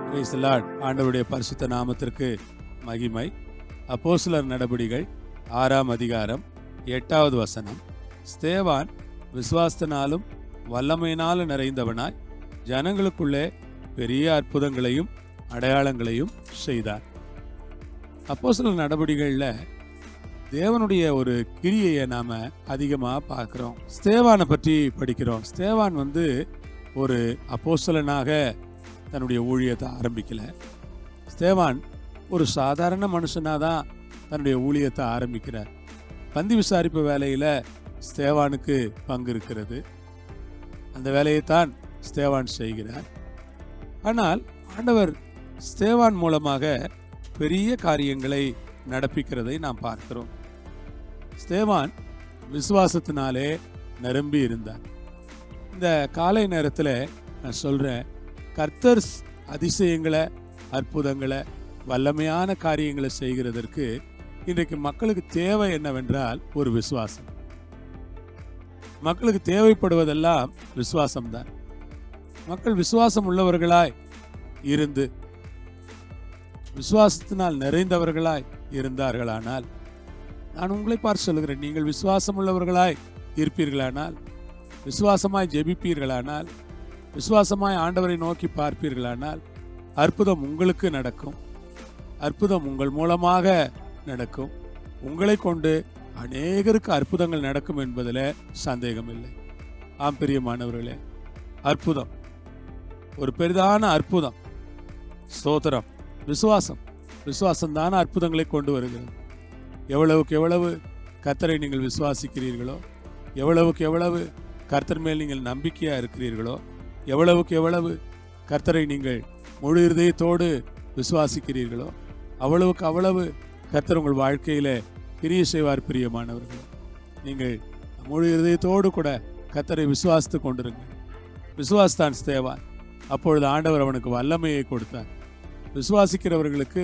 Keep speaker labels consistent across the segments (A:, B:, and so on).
A: Praise the Lord. ஆண்டவருடைய பரிசுத்த நாமத்திற்கு மகிமை. அப்போஸ்தலர் நடபடிகள் 6ஆம் அதிகாரம் 8வது வசனம். ஸ்தேவான் விசுவாசத்தினாலும் வல்லமையினாலும் நிறைந்தவனாய் ஜனங்களுக்குள்ளே பெரிய அற்புதங்களையும் அடையாளங்களையும் செய்தார். அப்போஸ்தலர் நடபடிகளில் தேவனுடைய ஒரு கிரியையை நாம் அதிகமாக பார்க்குறோம். ஸ்தேவானை பற்றி படிக்கிறோம். ஸ்தேவான் ஒரு அப்போஸ்தலனாக தன்னுடைய ஊழியத்தை ஆரம்பிக்கல. ஸ்தேவான் ஒரு சாதாரண மனுஷனாக தான் தன்னுடைய ஊழியத்தை ஆரம்பிக்கிறார். பந்தி விசாரிப்பு வேலையில் ஸ்தேவானுக்கு பங்கு இருக்கிறது. அந்த வேலையைத்தான் ஸ்தேவான் செய்கிறார். ஆனால் ஆண்டவர் ஸ்தேவான் மூலமாக பெரிய காரியங்களை நடப்பிக்கிறதை நாம் பார்க்கிறோம். ஸ்தேவான் விசுவாசத்தினாலே நிரம்பி இருந்தார். இந்த காலை நேரத்தில் நான் சொல்கிறேன், கர்த்தர் அதிசயங்களை, அற்புதங்களை, வல்லமையான காரியங்களை செய்கிறதற்கு இன்றைக்கு மக்களுக்கு தேவை என்னவென்றால் ஒரு விசுவாசம். மக்களுக்கு தேவைப்படுவதெல்லாம் விசுவாசம்தான். மக்கள் விசுவாசம் உள்ளவர்களாய் இருந்து விசுவாசத்தினால் நிறைந்தவர்களாய் இருந்தார்களானால், நான் உங்களை பார்த்து சொல்லுகிறேன், நீங்கள் விசுவாசம் உள்ளவர்களாய் இருப்பீர்களானால், விசுவாசமாய் ஜெபிப்பீர்களானால், விசுவாசமாய் ஆண்டவரை நோக்கி பார்ப்பீர்களானால், அற்புதம் உங்களுக்கு நடக்கும். அற்புதம் உங்கள் மூலமாக நடக்கும். உங்களை கொண்டு அநேகருக்கு அற்புதங்கள் நடக்கும் என்பதில் சந்தேகம் இல்லை. ஆம் பிரியமானவர்களே, அற்புதம், ஒரு பெரிதான அற்புதம், ஸ்தோத்திரம், விசுவாசம்தான அற்புதங்களை கொண்டு வருகிறது. எவ்வளவுக்கு எவ்வளவு கர்த்தரை நீங்கள் விசுவாசிக்கிறீர்களோ, எவ்வளவுக்கு எவ்வளவு கர்த்தர் மேல் நீங்கள் நம்பிக்கையாக இருக்கிறீர்களோ, எவ்வளவுக்கு எவ்வளவு கர்த்தரை நீங்கள் முழு இருதயத்தோடு விசுவாசிக்கிறீர்களோ, அவ்வளவுக்கு அவ்வளவு கர்த்தர் உங்கள் வாழ்க்கையில் கிரியை செய்வார். பிரியமானவர்கள், நீங்கள் முழு இருதயத்தோடு கூட கர்த்தரை விசுவாசித்து கொண்டிருங்கள். விசுவாசத்தான் ஸ்தேவான். அப்பொழுது ஆண்டவர் அவனுக்கு வல்லமையை கொடுத்தார். விசுவாசிக்கிறவர்களுக்கு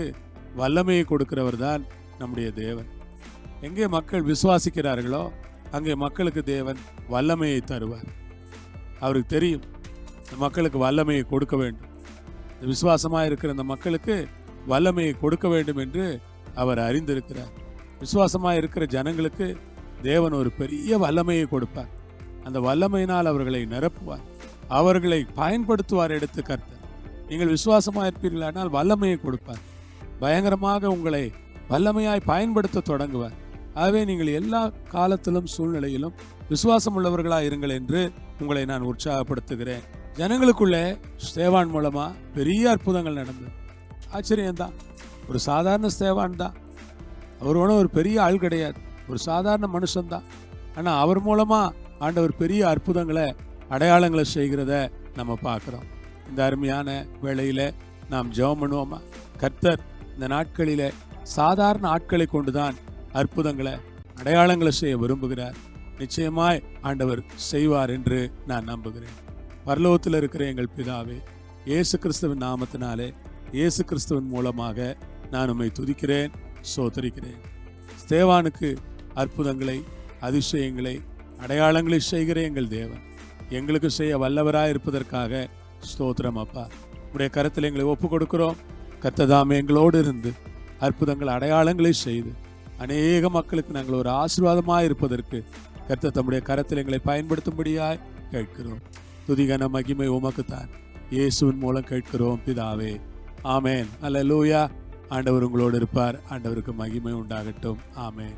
A: வல்லமையை கொடுக்கிறவர் தான் நம்முடைய தேவன். எங்கே மக்கள் விசுவாசிக்கிறார்களோ அங்கே மக்களுக்கு தேவன் வல்லமையை தருவார். அவருக்கு தெரியும், இந்த மக்களுக்கு வல்லமையை கொடுக்க வேண்டும், இந்த விசுவாசமாக இருக்கிற இந்த மக்களுக்கு வல்லமையை கொடுக்க வேண்டும் என்று அவர் அறிந்திருக்கிறார். விசுவாசமாக இருக்கிற ஜனங்களுக்கு தேவன் ஒரு பெரிய வல்லமையை கொடுப்பார். அந்த வல்லமையினால் அவர்களை நிரப்புவார், அவர்களை பயன்படுத்துவார். எடுத்து கர்த்தர், நீங்கள் விசுவாசமாக இருப்பீர்களானால் வல்லமையை கொடுப்பார். பயங்கரமாக உங்களை வல்லமையாய் பயன்படுத்த தொடங்குவார். ஆகவே நீங்கள் எல்லா காலத்திலும் சூழ்நிலையிலும் விசுவாசம் உள்ளவர்களாக இருங்கள் என்று உங்களை நான் உற்சாகப்படுத்துகிறேன். ஜனங்களுக்குள்ளே ஸ்தேவான் மூலமா பெரிய அற்புதங்கள் நடந்தது. ஆச்சரியம்தான். ஒரு சாதாரண ஸ்தேவான் தான். அவர் ஒன்றும் ஒரு பெரிய ஆள் கிடையாது, ஒரு சாதாரண மனுஷன்தான். ஆனால் அவர் மூலமா ஆண்டவர் பெரிய அற்புதங்களை, அடையாளங்களை செய்கிறத நம்ம பார்க்குறோம். இந்த அருமையான வேளையில் நாம் ஜெபம் பண்ணுவோமா? கர்த்தர் இந்த நாட்களில் சாதாரண ஆட்களை கொண்டுதான் அற்புதங்களை, அடையாளங்களை செய்ய விரும்புகிறார். நிச்சயமாய் ஆண்டவர் செய்வார் என்று நான் நம்புகிறேன். பரலோகத்தில் இருக்கிற எங்கள் பிதாவே, இயேசு கிறிஸ்துவின் நாமத்தினாலே, இயேசு கிறிஸ்துவின் மூலமாக நான் உம்மை துதிக்கிறேன், ஸ்தோத்திரிக்கிறேன். ஸ்தேவானுக்கு அற்புதங்களை, அதிசயங்களை, அடையாளங்களை செய்கிற எங்கள் தேவன் எங்களுக்கு செய்ய வல்லவராய் இருப்பதற்காக ஸ்தோத்திரம் அப்பா. உடைய கரத்தில் எங்களை ஒப்பு கொடுக்கிறோம். கர்த்ததாமே எங்களோடு இருந்து அற்புதங்கள், அடையாளங்களை செய்து அநேக மக்களுக்கு நாங்கள் ஒரு ஆசீர்வாதமாக இருப்பதற்கு கர்த்தர் தம்முடைய கரத்தில் எங்களை பயன்படுத்தும்படியாய் கேட்கிறோம். துதிகன மகிமை உமக்குத்தான், இயேசுவின் மூலம் கேட்கிறோம் பிதாவே, ஆமேன். அல்லேலூயா. ஆண்டவர் உங்களோடு இருப்பார். ஆண்டவருக்கு மகிமை உண்டாகட்டும். ஆமேன்.